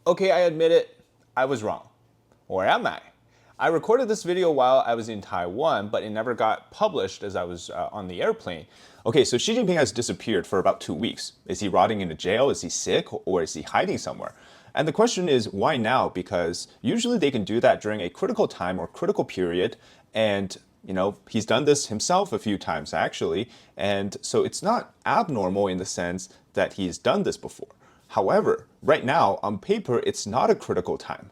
Okay, I admit it, I was wrong. Or am I? I recorded this video while I was in Taiwan, but it never got published as I was on the airplane. Okay, so Xi Jinping has disappeared for about 2 weeks. Is he rotting in a jail? Is he sick? Or is he hiding somewhere? And the question is, why now? Because usually they can do that during a critical time or critical period. And, he's done this himself a few times, actually. And so it's not abnormal in the sense that he's done this before. However, right now, on paper, it's not a critical time.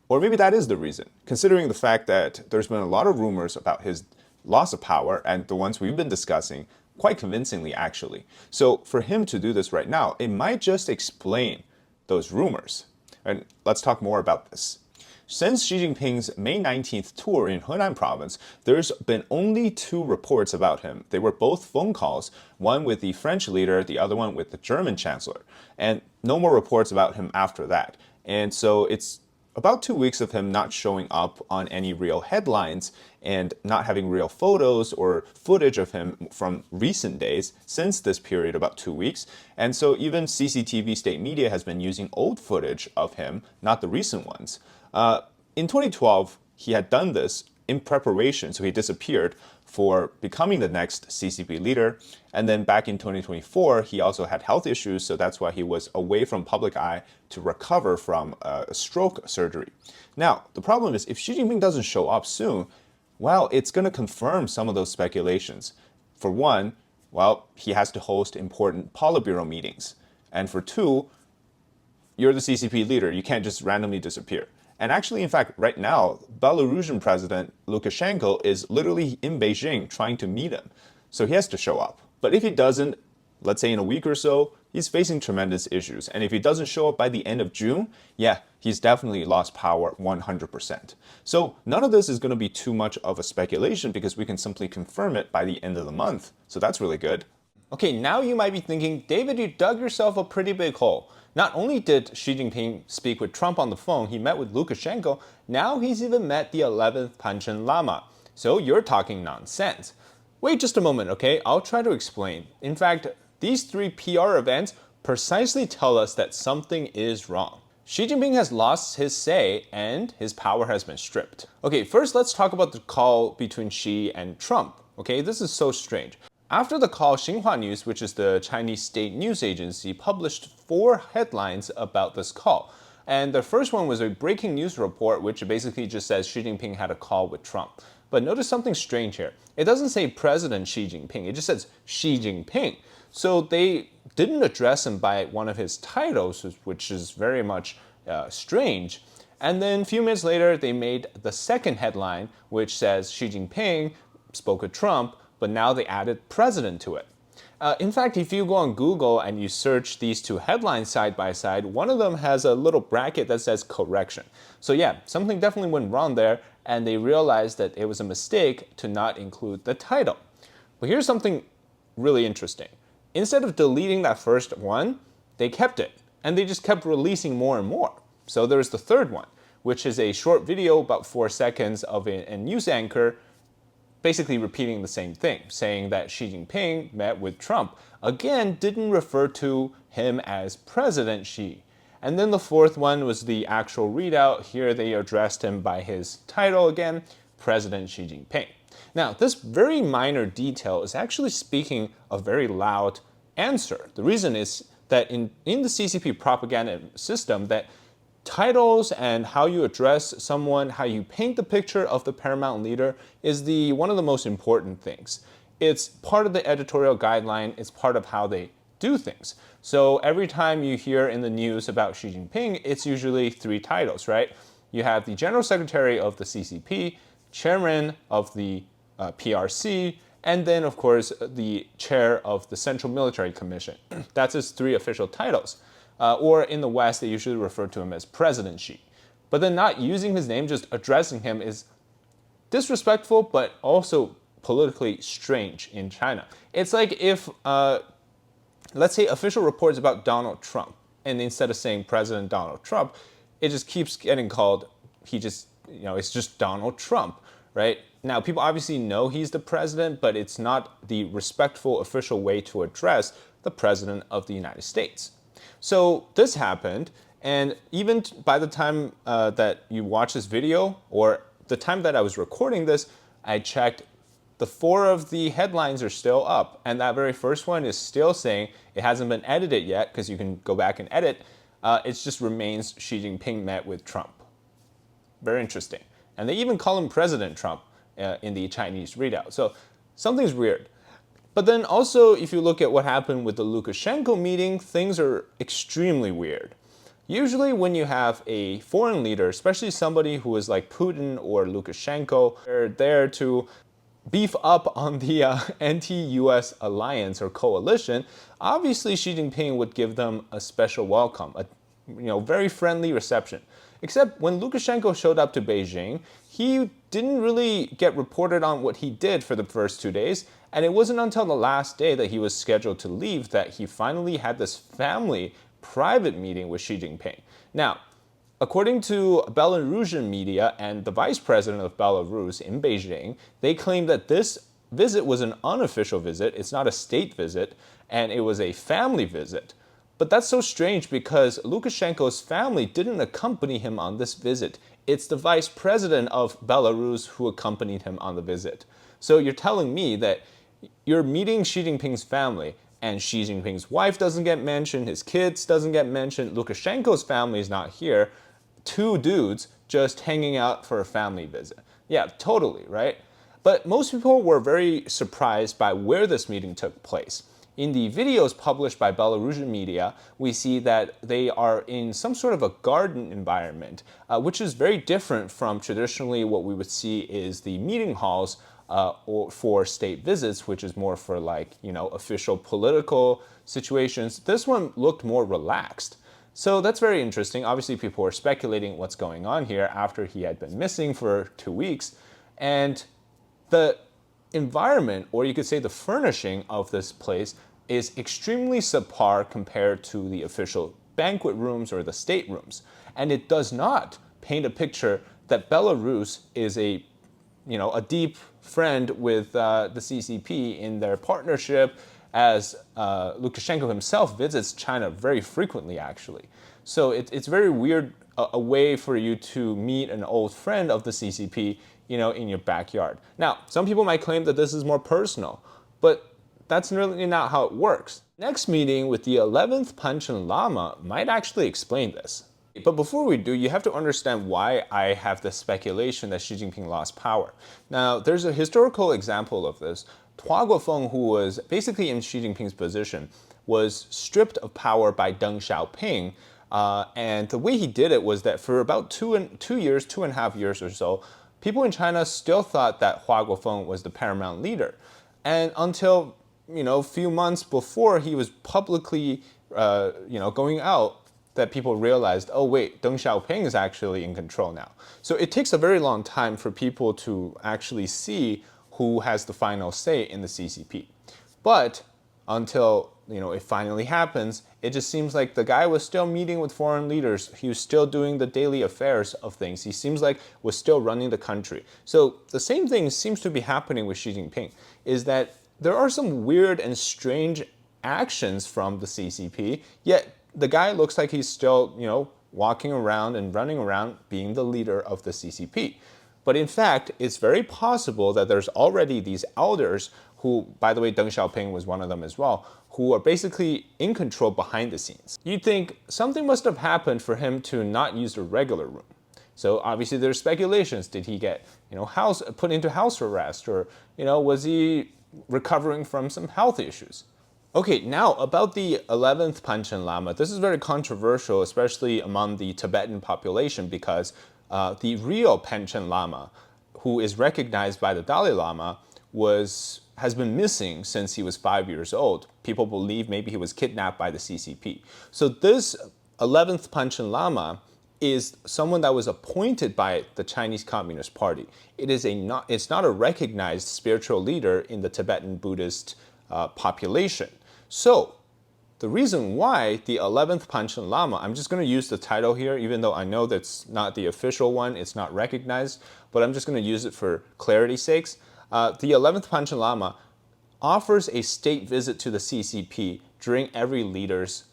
Or maybe that is the reason, considering the fact that there's been a lot of rumors about his loss of power, and the ones we've been discussing quite convincingly, actually. So for him to do this right now, it might just explain those rumors. And let's talk more about this. Since Xi Jinping's May 19th tour in Henan province, there's been only 2 reports about him. They were both phone calls, one with the French leader, the other one with the German chancellor. And no more reports about him after that. And so it's about 2 weeks of him not showing up on any real headlines and not having real photos or footage of him from recent days since this period, about 2 weeks. And so even CCTV state media has been using old footage of him, not the recent ones. In 2012, he had done this in preparation, so he disappeared for becoming the next CCP leader. And then back in 2024, he also had health issues, so that's why he was away from public eye to recover from a stroke surgery. Now, the problem is if Xi Jinping doesn't show up soon, well, it's going to confirm some of those speculations. For one, well, he has to host important Politburo meetings. And for two, you're the CCP leader. You can't just randomly disappear. And actually, in fact, right now, Belarusian President Lukashenko is literally in Beijing trying to meet him. So he has to show up. But if he doesn't, let's say in a week or so, he's facing tremendous issues. And if he doesn't show up by the end of June, yeah, he's definitely lost power 100%. So none of this is going to be too much of a speculation because we can simply confirm it by the end of the month. So that's really good. Okay, now you might be thinking, David, you dug yourself a pretty big hole. Not only did Xi Jinping speak with Trump on the phone, he met with Lukashenko, now he's even met the 11th Panchen Lama. So you're talking nonsense. Wait just a moment, okay? I'll try to explain. In fact, these 3 PR events precisely tell us that something is wrong. Xi Jinping has lost his say and his power has been stripped. Okay, first let's talk about the call between Xi and Trump. Okay, this is so strange. After the call, Xinhua News, which is the Chinese state news agency, published 4 headlines about this call. And the first one was a breaking news report, which basically just says Xi Jinping had a call with Trump. But notice something strange here. It doesn't say President Xi Jinping, it just says Xi Jinping. So they didn't address him by one of his titles, which is very much strange. And then a few minutes later, they made the second headline, which says Xi Jinping spoke with Trump, but now they added president to it. In fact, if you go on Google and you search these 2 headlines side by side, one of them has a little bracket that says correction. So yeah, something definitely went wrong there, and they realized that it was a mistake to not include the title. But here's something really interesting. Instead of deleting that first one, they kept it, and they just kept releasing more and more. So there's the third one, which is a short video, about 4 seconds, of a news anchor basically repeating the same thing, saying that Xi Jinping met with Trump. Again, didn't refer to him as President Xi. And then the fourth one was the actual readout. Here they addressed him by his title again, President Xi Jinping. Now, this very minor detail is actually speaking a very loud answer. The reason is that in the CCP propaganda system, that titles and how you address someone, how you paint the picture of the paramount leader is one of the most important things. It's part of the editorial guideline, it's part of how they do things. So every time you hear in the news about Xi Jinping, it's usually 3 titles, right? You have the General Secretary of the CCP, Chairman of the PRC, and then of course the Chair of the Central Military Commission. That's his 3 official titles. Or in the West, they usually refer to him as President Xi. But then not using his name, just addressing him is disrespectful, but also politically strange in China. It's like if, let's say, official reports about Donald Trump, and instead of saying President Donald Trump, it just keeps getting called, it's just Donald Trump, right? Now, people obviously know he's the president, but it's not the respectful official way to address the president of the United States. So this happened, And even by the time that you watch this video, or the time that I was recording this, I checked, the 4 of the headlines are still up. And that very first one is still saying it hasn't been edited yet, because you can go back and edit. It just remains Xi Jinping met with Trump. Very interesting. And they even call him President Trump in the Chinese readout. So something's weird. But then also, if you look at what happened with the Lukashenko meeting, things are extremely weird. Usually when you have a foreign leader, especially somebody who is like Putin or Lukashenko, they're there to beef up on the anti-US alliance or coalition. Obviously, Xi Jinping would give them a special welcome, a very friendly reception. Except when Lukashenko showed up to Beijing, he didn't really get reported on what he did for the first 2 days, and it wasn't until the last day that he was scheduled to leave that he finally had this family private meeting with Xi Jinping. Now, according to Belarusian media and the vice president of Belarus in Beijing, they claim that this visit was an unofficial visit, it's not a state visit, and it was a family visit. But that's so strange because Lukashenko's family didn't accompany him on this visit. It's the vice president of Belarus who accompanied him on the visit. So you're telling me that you're meeting Xi Jinping's family, and Xi Jinping's wife doesn't get mentioned, his kids doesn't get mentioned, Lukashenko's family is not here, 2 dudes just hanging out for a family visit. Yeah, totally, right? But most people were very surprised by where this meeting took place. In the videos published by Belarusian media, we see that they are in some sort of a garden environment, which is very different from traditionally what we would see is the meeting halls or for state visits, which is more for official political situations. This one looked more relaxed. So that's very interesting. Obviously, people were speculating what's going on here after he had been missing for 2 weeks. And the environment, or you could say the furnishing of this place, is extremely subpar compared to the official banquet rooms or the state rooms. And it does not paint a picture that Belarus is a deep friend with the CCP in their partnership, as Lukashenko himself visits China very frequently, actually. So it's very weird, a way for you to meet an old friend of the CCP, in your backyard. Now, some people might claim that this is more personal, but that's really not how it works. Next meeting with the 11th Panchen Lama might actually explain this. But before we do, you have to understand why I have this speculation that Xi Jinping lost power. Now, there's a historical example of this. Hua Guofeng, who was basically in Xi Jinping's position, was stripped of power by Deng Xiaoping. And the way he did it was that for about 2.5 years or so, people in China still thought that Hua Guofeng was the paramount leader. And until, a few months before he was publicly, going out, that people realized, oh wait, Deng Xiaoping is actually in control now. So it takes a very long time for people to actually see who has the final say in the CCP. But until it finally happens, it just seems like the guy was still meeting with foreign leaders. He was still doing the daily affairs of things. He seems like was still running the country. So the same thing seems to be happening with Xi Jinping, is that there are some weird and strange actions from the CCP, yet the guy looks like he's still, walking around and running around being the leader of the CCP. But in fact, it's very possible that there's already these elders who, by the way, Deng Xiaoping was one of them as well, who are basically in control behind the scenes. You'd think something must have happened for him to not use the regular room. So obviously there's speculations. Did he get, put into house arrest, or, was he recovering from some health issues? Okay, now about the 11th Panchen Lama. This is very controversial, especially among the Tibetan population, because the real Panchen Lama, who is recognized by the Dalai Lama, has been missing since he was 5 years old. People believe maybe he was kidnapped by the CCP. So this 11th Panchen Lama is someone that was appointed by the Chinese Communist Party. It's not a recognized spiritual leader in the Tibetan Buddhist population. So the reason why the 11th Panchen Lama, I'm just going to use the title here, even though I know that's not the official one, it's not recognized, but I'm just going to use it for clarity's sakes. The 11th Panchen Lama offers a state visit to the CCP during every leader's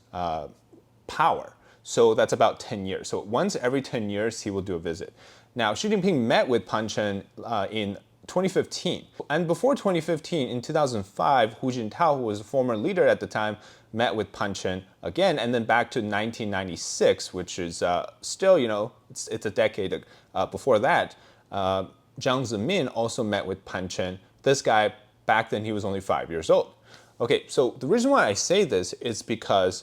power. So that's about 10 years. So once every 10 years, he will do a visit. Now, Xi Jinping met with Pan Chen in 2015. And before 2015, in 2005, Hu Jintao, who was a former leader at the time, met with Pan Chen again, and then back to 1996, which is still, it's a decade before that. Zhang Zemin also met with Pan Chen. This guy, back then, he was only 5 years old. Okay, so the reason why I say this is because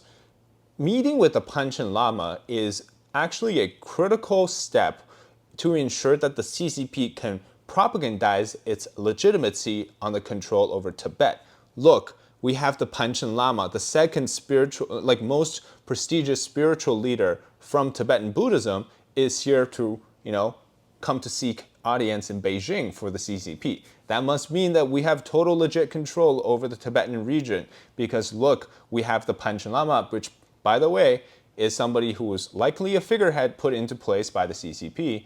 meeting with the Pan Chen Lama is actually a critical step to ensure that the CCP can propagandize its legitimacy on the control over Tibet. Look, we have the Pan Chen Lama, the second spiritual, most prestigious spiritual leader from Tibetan Buddhism, is here to, come to seek audience in Beijing for the CCP. That must mean that we have total legit control over the Tibetan region because look, we have the Pan Chen Lama, which, by the way, is somebody who was likely a figurehead put into place by the CCP.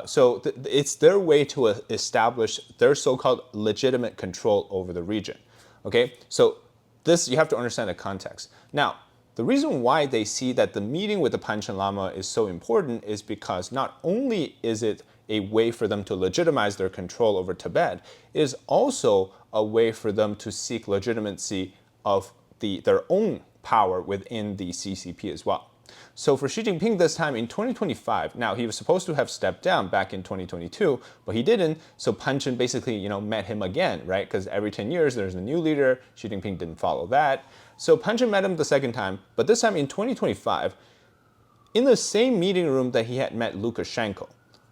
So it's their way to establish their so-called legitimate control over the region. Okay, so this, you have to understand the context. Now, the reason why they see that the meeting with the Pan Chen Lama is so important is because not only is it a way for them to legitimize their control over Tibet, it is also a way for them to seek legitimacy of their own power within the CCP as well. So for Xi Jinping this time in 2025, now he was supposed to have stepped down back in 2022, but he didn't. So Pan Chen basically, met him again, right? Because every 10 years there's a new leader. Xi Jinping didn't follow that. So Pan Chen met him the second time, but this time in 2025, in the same meeting room that he had met Lukashenko.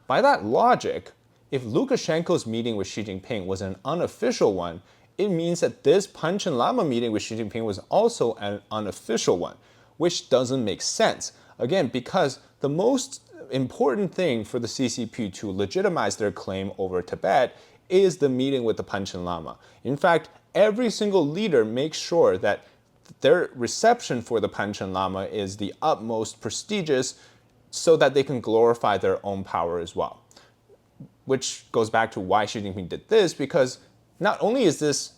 By that logic, if Lukashenko's meeting with Xi Jinping was an unofficial one, it means that this Pan Chen Lama meeting with Xi Jinping was also an unofficial one, which doesn't make sense. Again, because the most important thing for the CCP to legitimize their claim over Tibet is the meeting with the Pan Chen Lama. In fact, every single leader makes sure that their reception for the Pan Chen Lama is the utmost prestigious so that they can glorify their own power as well. Which goes back to why Xi Jinping did this, because not only is this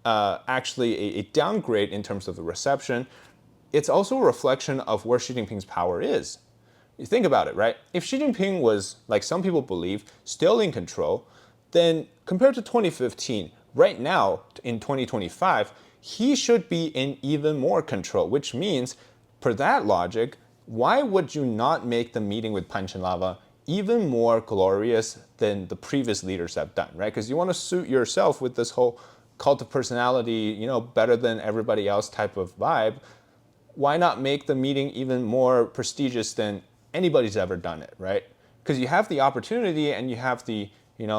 actually a downgrade in terms of the reception, it's also a reflection of where Xi Jinping's power is. You think about it, right? If Xi Jinping was, like some people believe, still in control, then compared to 2015, right now in 2025, he should be in even more control, which means, per that logic, why would you not make the meeting with Pan Chen Lama even more glorious than the previous leaders have done, right? Because you want to suit yourself with this whole cult of personality, better than everybody else type of vibe. Why not make the meeting even more prestigious than anybody's ever done it, right? Because you have the opportunity and you have the,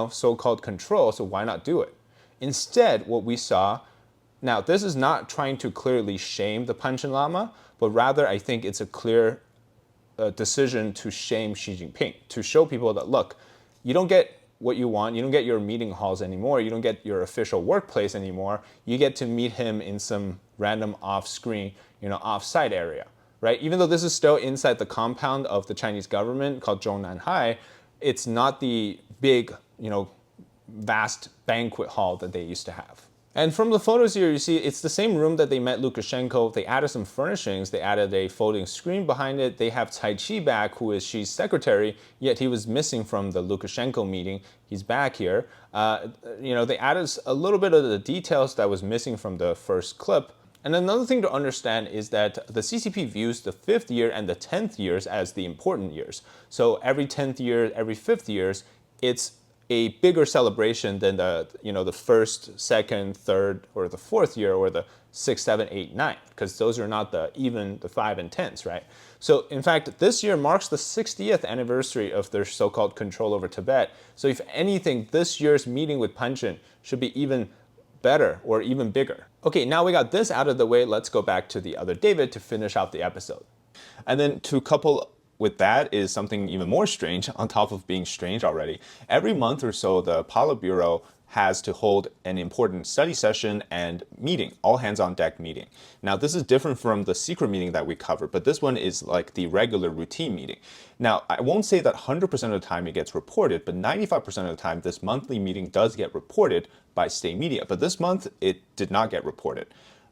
so-called control, so why not do it? Instead, what we saw, now this is not trying to clearly shame the Pan Chen Lama, but rather I think it's a clear decision to shame Xi Jinping, to show people that, look, you don't get what you want, you don't get your meeting halls anymore, you don't get your official workplace anymore, you get to meet him in some random off-screen, off-site area, right? Even though this is still inside the compound of the Chinese government called Zhongnanhai, it's not the big, vast banquet hall that they used to have. And from the photos here, you see it's the same room that they met Lukashenko. They added some furnishings. They added a folding screen behind it. They have Cai Qi back, who is Xi's secretary, yet he was missing from the Lukashenko meeting. He's back here. They added a little bit of the details that was missing from the first clip. And another thing to understand is that the CCP views the 5th year and the 10th years as the important years. So every 10th year, every 5th years, it's a bigger celebration than the 1st, 2nd, 3rd, or the 4th year, or the 6, 7, 8, 9, because those are not the 5 and 10s, right? So in fact, this year marks the 60th anniversary of their so-called control over Tibet. So if anything, this year's meeting with Pan Chen should be even better or even bigger. Okay, now we got this out of the way, let's go back to the other David to finish out the episode. And then to couple with that is something even more strange, on top of being strange already. Every month or so, the Politburo has to hold an important study session and meeting, all hands on deck meeting. Now, this is different from the secret meeting that we covered, but this one is like the regular routine meeting. Now, I won't say that 100% of the time it gets reported, but 95% of the time, this monthly meeting does get reported by state media. But this month, it did not get reported.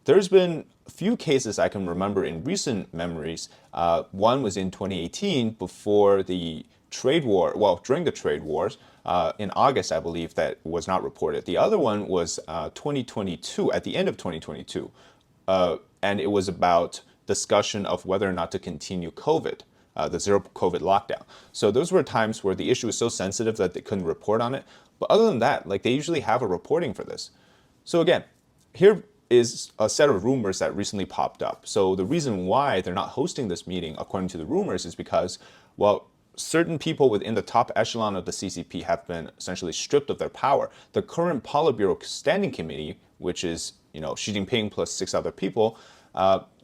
there's been a few cases I can remember in recent memories. One was in 2018 before the trade war, well, during the trade wars, in August, I believe, that was not reported. The other one was 2022, at the end of 2022, and it was about discussion of whether or not to continue COVID, the zero COVID lockdown. So those were times where the issue was so sensitive that they couldn't report on it. But other than that, like they usually have a reporting for this. So again, here is a set of rumors that recently popped up. So the reason why they're not hosting this meeting, according to the rumors, is because, well, certain people within the top echelon of the CCP have been essentially stripped of their power. The current Politburo Standing Committee, which is, Xi Jinping plus 6 other people,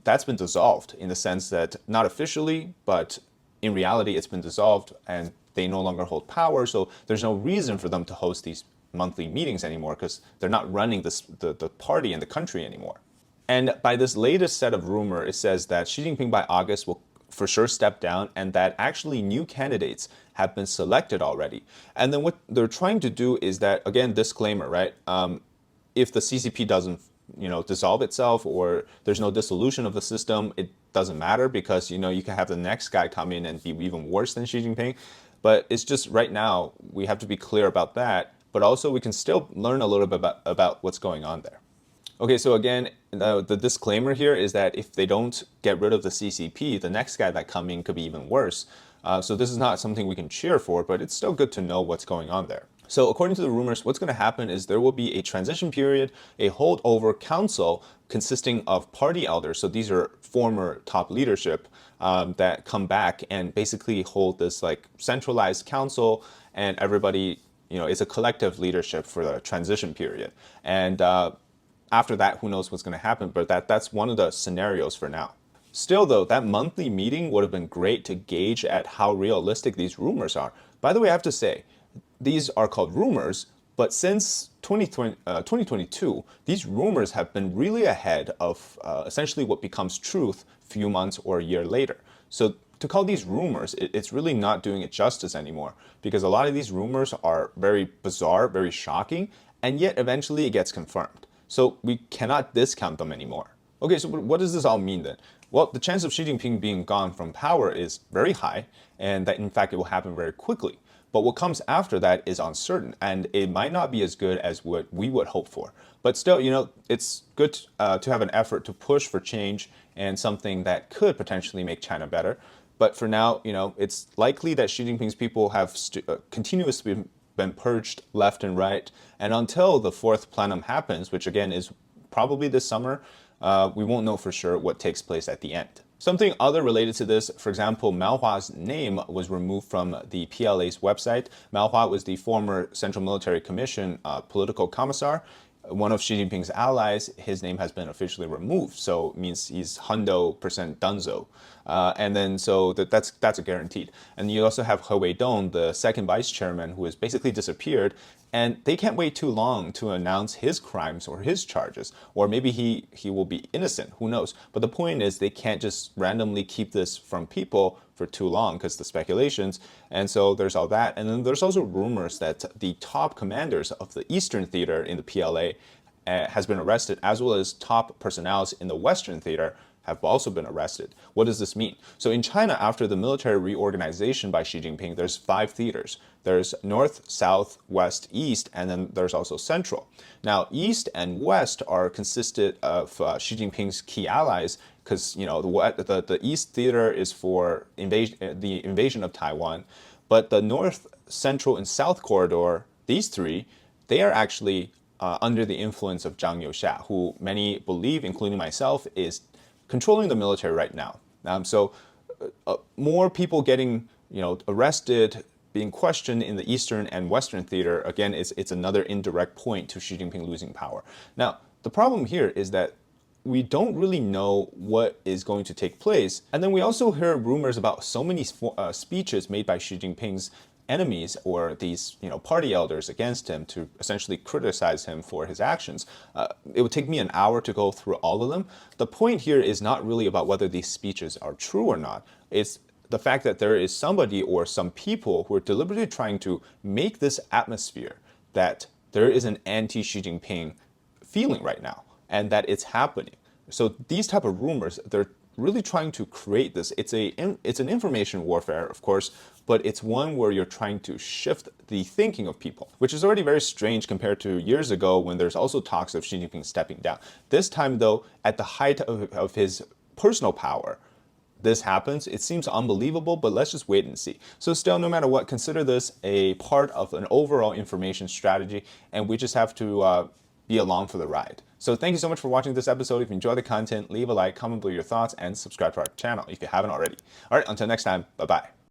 that's been dissolved in the sense that not officially, but in reality, it's been dissolved and they no longer hold power. So there's no reason for them to host these monthly meetings anymore because they're not running the party and the country anymore. And by this latest set of rumor, it says that Xi Jinping by August will for sure step down and that actually new candidates have been selected already. And then what they're trying to do is that, again, disclaimer, right? If the CCP doesn't dissolve itself or there's no dissolution of the system, it doesn't matter because, you can have the next guy come in and be even worse than Xi Jinping. But it's just right now, we have to be clear about that. But also we can still learn a little bit about what's going on there. Okay, so again, the disclaimer here is that if they don't get rid of the CCP, the next guy that comes in could be even worse. So this is not something we can cheer for, but it's still good to know what's going on there. So according to the rumors, what's going to happen is there will be a transition period, a holdover council consisting of party elders. So these are former top leadership that come back and basically hold this like centralized council, and everybody, it's a collective leadership for the transition period. And after that, who knows what's going to happen, but that's one of the scenarios for now. Still though, that monthly meeting would have been great to gauge at how realistic these rumors are. By the way, I have to say, these are called rumors, but since 2022, these rumors have been really ahead of essentially what becomes truth a few months or a year later. So to call these rumors, it's really not doing it justice anymore because a lot of these rumors are very bizarre, very shocking, and yet eventually it gets confirmed. So we cannot discount them anymore. Okay, so what does this all mean then? Well, the chance of Xi Jinping being gone from power is very high, and that in fact it will happen very quickly. But what comes after that is uncertain, and it might not be as good as what we would hope for. But still, it's good to have an effort to push for change and something that could potentially make China better. But for now, it's likely that Xi Jinping's people have continuously been purged left and right. And until the 4th plenum happens, which again is probably this summer, we won't know for sure what takes place at the end. Something other related to this, for example, Mao Hua's name was removed from the PLA's website. Mao Hua was the former Central Military Commission political commissar. One of Xi Jinping's allies, his name has been officially removed, so it means he's 100% donezo. And then so that's a guaranteed. And you also have He Weidong, the second vice chairman, who has basically disappeared. And they can't wait too long to announce his crimes or his charges. Or maybe he will be innocent, who knows. But the point is they can't just randomly keep this from people for too long because the speculations. And so there's all that. And then there's also rumors that the top commanders of the Eastern Theater in the PLA has been arrested, as well as top personnel in the Western Theater have also been arrested. What does this mean? So in China, after the military reorganization by Xi Jinping, there's 5 theaters. There's North, South, West, East, and then there's also Central. Now, East and West are consisted of Xi Jinping's key allies because, the East Theater is for the invasion of Taiwan, but the North, Central, and South Corridor, these 3, they are actually under the influence of Zhang Youxia, who many believe, including myself, is controlling the military right now. So more people getting arrested, being questioned in the Eastern and Western theater, again, it's another indirect point to Xi Jinping losing power. Now, the problem here is that we don't really know what is going to take place. And then we also hear rumors about so many speeches made by Xi Jinping's enemies or these party elders against him to essentially criticize him for his actions. It would take me an hour to go through all of them. The point here is not really about whether these speeches are true or not. It's the fact that there is somebody or some people who are deliberately trying to make this atmosphere that there is an anti-Xi Jinping feeling right now and that it's happening. So these type of rumors, they're really trying to create this. It's an information warfare, of course, but it's one where you're trying to shift the thinking of people, which is already very strange compared to years ago when there's also talks of Xi Jinping stepping down. This time, though, at the height of his personal power, this happens. It seems unbelievable, but let's just wait and see. So still, no matter what, consider this a part of an overall information strategy, and we just have to be along for the ride. So thank you so much for watching this episode. If you enjoyed the content, leave a like, comment below your thoughts, and subscribe to our channel if you haven't already. All right, until next time, bye-bye.